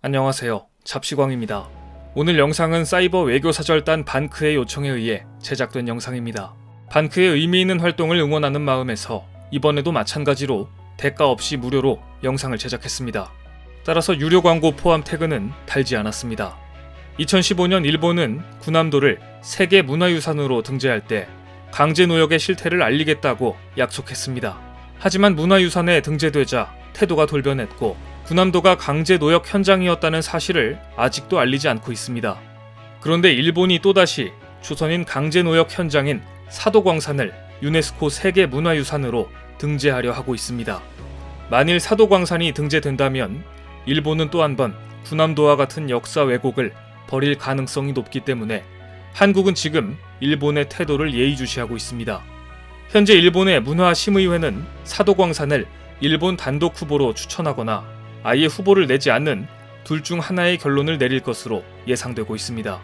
안녕하세요. 잡시광입니다. 오늘 영상은 사이버 외교사절단 반크의 요청에 의해 제작된 영상입니다. 반크의 의미 있는 활동을 응원하는 마음에서 이번에도 마찬가지로 대가 없이 무료로 영상을 제작했습니다. 따라서 유료 광고 포함 태그는 달지 않았습니다. 2015년 일본은 군함도를 세계 문화유산으로 등재할 때 강제노역의 실태를 알리겠다고 약속했습니다. 하지만 문화유산에 등재되자 태도가 돌변했고 군함도가 강제노역 현장이었다는 사실을 아직도 알리지 않고 있습니다. 그런데 일본이 또다시 조선인 강제노역 현장인 사도광산을 유네스코 세계문화유산으로 등재하려 하고 있습니다. 만일 사도광산이 등재된다면 일본은 또 한 번 군함도와 같은 역사 왜곡을 벌일 가능성이 높기 때문에 한국은 지금 일본의 태도를 예의주시하고 있습니다. 현재 일본의 문화심의회는 사도광산을 일본 단독 후보로 추천하거나 아예 후보를 내지 않는 둘 중 하나의 결론을 내릴 것으로 예상되고 있습니다.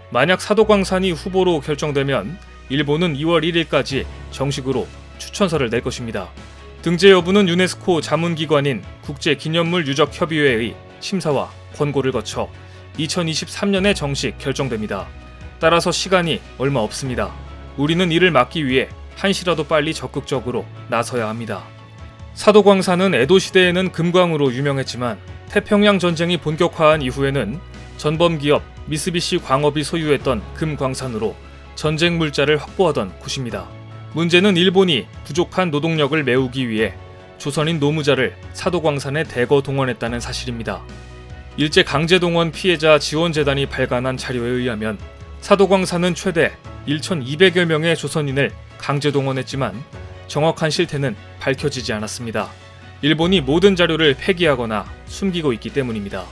만약 사도광산이 후보로 결정되면 일본은 2월 1일까지 정식으로 추천서를 낼 것입니다. 등재 여부는 유네스코 자문기관인 국제기념물유적협의회의 심사와 권고를 거쳐 2023년에 정식 결정됩니다. 따라서 시간이 얼마 없습니다. 우리는 이를 막기 위해 한시라도 빨리 적극적으로 나서야 합니다. 사도광산은 에도시대에는 금광으로 유명했지만 태평양 전쟁이 본격화한 이후에는 전범기업 미쓰비시 광업이 소유했던 금광산으로 전쟁 물자를 확보하던 곳입니다. 문제는 일본이 부족한 노동력을 메우기 위해 조선인 노무자를 사도광산에 대거 동원했다는 사실입니다. 일제 강제동원 피해자 지원재단이 발간한 자료에 의하면 사도광산은 최대 1,200여 명의 조선인을 강제동원했지만 정확한 실태는 밝혀지지 않았습니다. 일본이 모든 자료를 폐기하거나 숨기고 있기 때문입니다.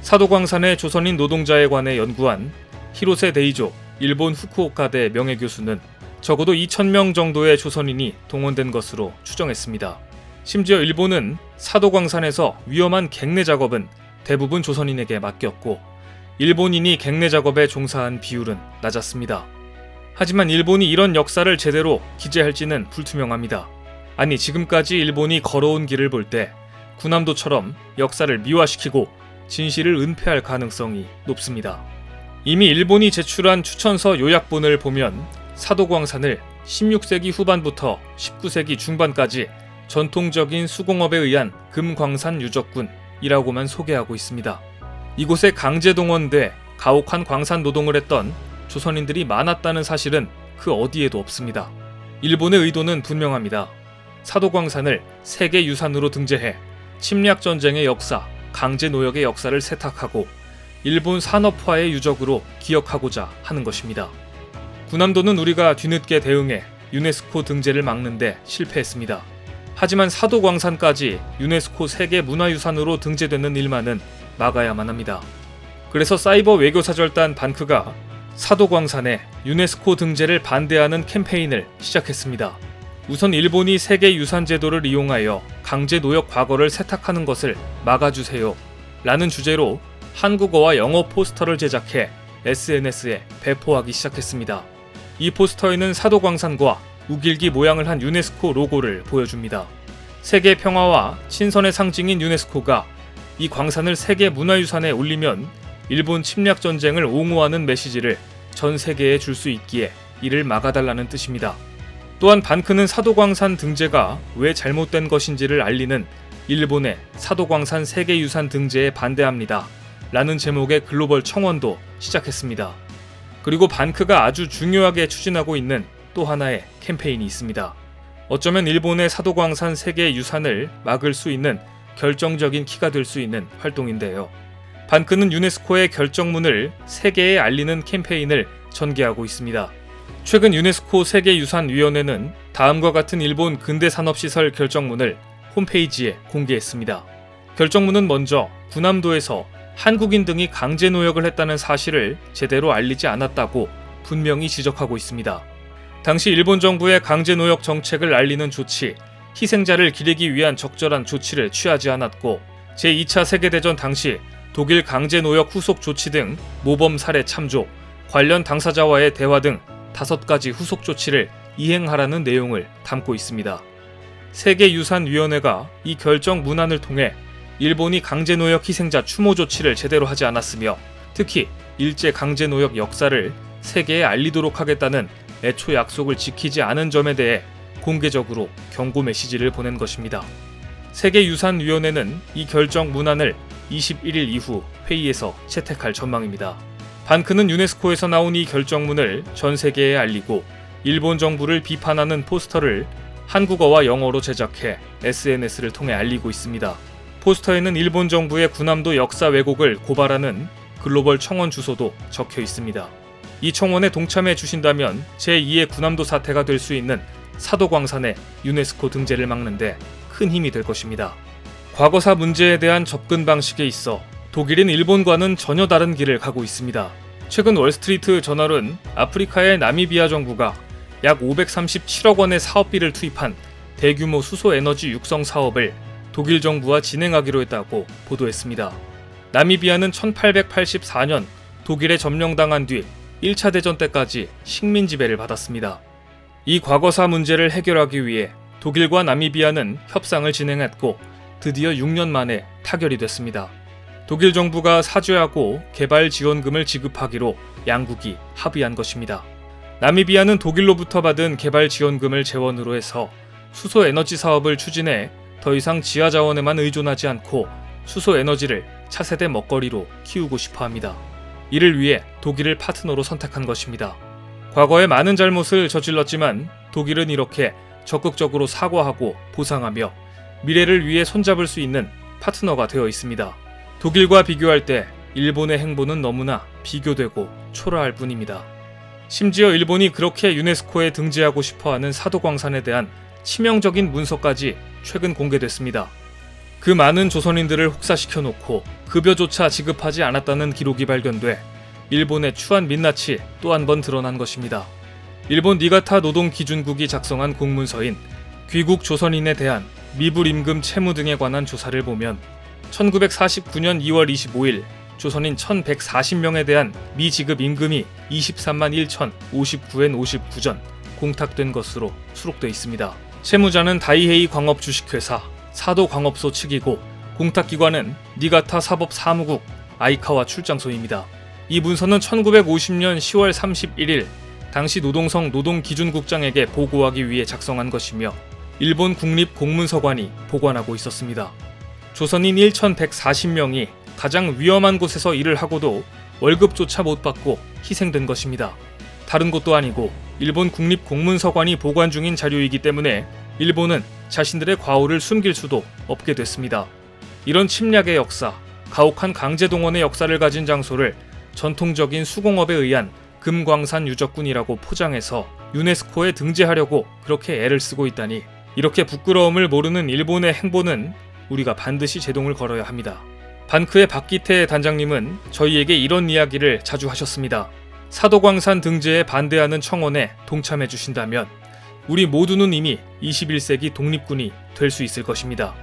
사도광산의 조선인 노동자에 관해 연구한 히로세 데이조 일본 후쿠오카대 명예교수는 적어도 2,000명 정도의 조선인이 동원된 것으로 추정했습니다. 심지어 일본은 사도광산에서 위험한 갱내 작업은 대부분 조선인에게 맡겼고 일본인이 갱내 작업에 종사한 비율은 낮았습니다. 하지만 일본이 이런 역사를 제대로 기재할지는 불투명합니다. 아니, 지금까지 일본이 걸어온 길을 볼 때 군함도처럼 역사를 미화시키고 진실을 은폐할 가능성이 높습니다. 이미 일본이 제출한 추천서 요약본을 보면 사도광산을 16세기 후반부터 19세기 중반까지 전통적인 수공업에 의한 금광산 유적군이라고만 소개하고 있습니다. 이곳에 강제동원돼 가혹한 광산 노동을 했던 조선인들이 많았다는 사실은 그 어디에도 없습니다. 일본의 의도는 분명합니다. 사도광산을 세계유산으로 등재해 침략전쟁의 역사, 강제노역의 역사를 세탁하고 일본 산업화의 유적으로 기억하고자 하는 것입니다. 군함도는 우리가 뒤늦게 대응해 유네스코 등재를 막는데 실패했습니다. 하지만 사도광산까지 유네스코 세계문화유산으로 등재되는 일만은 막아야만 합니다. 그래서 사이버 외교사절단 반크가 사도광산에 유네스코 등재를 반대하는 캠페인을 시작했습니다. 우선 일본이 세계유산제도를 이용하여 강제노역 과거를 세탁하는 것을 막아주세요 라는 주제로 한국어와 영어 포스터를 제작해 SNS에 배포하기 시작했습니다. 이 포스터에는 사도광산과 우길기 모양을 한 유네스코 로고를 보여줍니다. 세계 평화와 신선의 상징인 유네스코가 이 광산을 세계 문화유산에 올리면 일본 침략 전쟁을 옹호하는 메시지를 전 세계에 줄 수 있기에 이를 막아달라는 뜻입니다. 또한 반크는 사도광산 등재가 왜 잘못된 것인지를 알리는 일본의 사도광산 세계유산 등재에 반대합니다 라는 제목의 글로벌 청원도 시작했습니다. 그리고 반크가 아주 중요하게 추진하고 있는 또 하나의 캠페인이 있습니다. 어쩌면 일본의 사도광산 세계유산을 막을 수 있는 결정적인 키가 될 수 있는 활동인데요. 반크는 유네스코의 결정문을 세계에 알리는 캠페인을 전개하고 있습니다. 최근 유네스코 세계유산위원회는 다음과 같은 일본 근대산업시설 결정문을 홈페이지에 공개했습니다. 결정문은 먼저 군함도에서 한국인 등이 강제노역을 했다는 사실을 제대로 알리지 않았다고 분명히 지적하고 있습니다. 당시 일본 정부의 강제노역 정책을 알리는 조치, 희생자를 기리기 위한 적절한 조치를 취하지 않았고 제2차 세계대전 당시 독일 강제노역 후속 조치 등 모범 사례 참조, 관련 당사자와의 대화 등 5가지 후속 조치를 이행하라는 내용을 담고 있습니다. 세계유산위원회가 이 결정 문안을 통해 일본이 강제노역 희생자 추모 조치를 제대로 하지 않았으며 특히 일제 강제노역 역사를 세계에 알리도록 하겠다는 애초 약속을 지키지 않은 점에 대해 공개적으로 경고 메시지를 보낸 것입니다. 세계유산위원회는 이 결정 문안을 21일 이후 회의에서 채택할 전망입니다. 반크는 유네스코에서 나온 이 결정문을 전 세계에 알리고 일본 정부를 비판하는 포스터를 한국어와 영어로 제작해 SNS를 통해 알리고 있습니다. 포스터에는 일본 정부의 군함도 역사 왜곡을 고발하는 글로벌 청원 주소도 적혀 있습니다. 이 청원에 동참해 주신다면 제2의 군함도 사태가 될 수 있는 사도광산의 유네스코 등재를 막는데 큰 힘이 될 것입니다. 과거사 문제에 대한 접근 방식에 있어 독일인 일본과는 전혀 다른 길을 가고 있습니다. 최근 월스트리트 저널은 아프리카의 나미비아 정부가 약 537억 원의 사업비를 투입한 대규모 수소 에너지 육성 사업을 독일 정부와 진행하기로 했다고 보도했습니다. 나미비아는 1884년 독일에 점령당한 뒤 1차 대전 때까지 식민 지배를 받았습니다. 이 과거사 문제를 해결하기 위해 독일과 나미비아는 협상을 진행했고 드디어 6년 만에 타결이 됐습니다. 독일 정부가 사죄하고 개발 지원금을 지급하기로 양국이 합의한 것입니다. 나미비아는 독일로부터 받은 개발 지원금을 재원으로 해서 수소 에너지 사업을 추진해 더 이상 지하 자원에만 의존하지 않고 수소 에너지를 차세대 먹거리로 키우고 싶어 합니다. 이를 위해 독일을 파트너로 선택한 것입니다. 과거에 많은 잘못을 저질렀지만 독일은 이렇게 적극적으로 사과하고 보상하며 미래를 위해 손잡을 수 있는 파트너가 되어 있습니다. 독일과 비교할 때 일본의 행보는 너무나 비교되고 초라할 뿐입니다. 심지어 일본이 그렇게 유네스코에 등재하고 싶어하는 사도광산에 대한 치명적인 문서까지 최근 공개됐습니다. 그 많은 조선인들을 혹사시켜 놓고 급여조차 지급하지 않았다는 기록이 발견돼 일본의 추한 민낯이 또 한 번 드러난 것입니다. 일본 니가타 노동기준국이 작성한 공문서인 귀국 조선인에 대한 미불 임금 채무 등에 관한 조사를 보면 1949년 2월 25일 조선인 1140명에 대한 미지급 임금이 23만 1,059엔 59전 공탁된 것으로 수록되어 있습니다. 채무자는 다이헤이 광업 주식회사 사도광업소 측이고 공탁기관은 니가타 사법사무국 아이카와 출장소입니다. 이 문서는 1950년 10월 31일 당시 노동성 노동기준국장에게 보고하기 위해 작성한 것이며 일본 국립공문서관이 보관하고 있었습니다. 조선인 1,140명이 가장 위험한 곳에서 일을 하고도 월급조차 못 받고 희생된 것입니다. 다른 것도 아니고 일본 국립공문서관이 보관 중인 자료이기 때문에 일본은 자신들의 과오를 숨길 수도 없게 됐습니다. 이런 침략의 역사, 가혹한 강제동원의 역사를 가진 장소를 전통적인 수공업에 의한 금광산 유적군이라고 포장해서 유네스코에 등재하려고 그렇게 애를 쓰고 있다니 이렇게 부끄러움을 모르는 일본의 행보는 우리가 반드시 제동을 걸어야 합니다. 반크의 박기태 단장님은 저희에게 이런 이야기를 자주 하셨습니다. 사도광산 등재에 반대하는 청원에 동참해 주신다면 우리 모두는 이미 21세기 독립군이 될 수 있을 것입니다.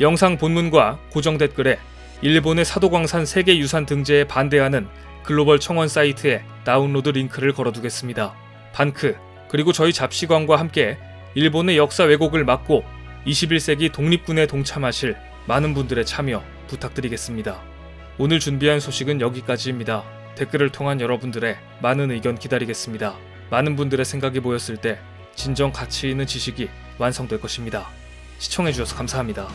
영상 본문과 고정 댓글에 일본의 사도광산 세계유산 등재에 반대하는 글로벌 청원 사이트에 다운로드 링크를 걸어두겠습니다. 반크 그리고 저희 잡시관과 함께 일본의 역사 왜곡을 막고 21세기 독립군에 동참하실 많은 분들의 참여 부탁드리겠습니다. 오늘 준비한 소식은 여기까지입니다. 댓글을 통한 여러분들의 많은 의견 기다리겠습니다. 많은 분들의 생각이 모였을 때 진정 가치 있는 지식이 완성될 것입니다. 시청해주셔서 감사합니다.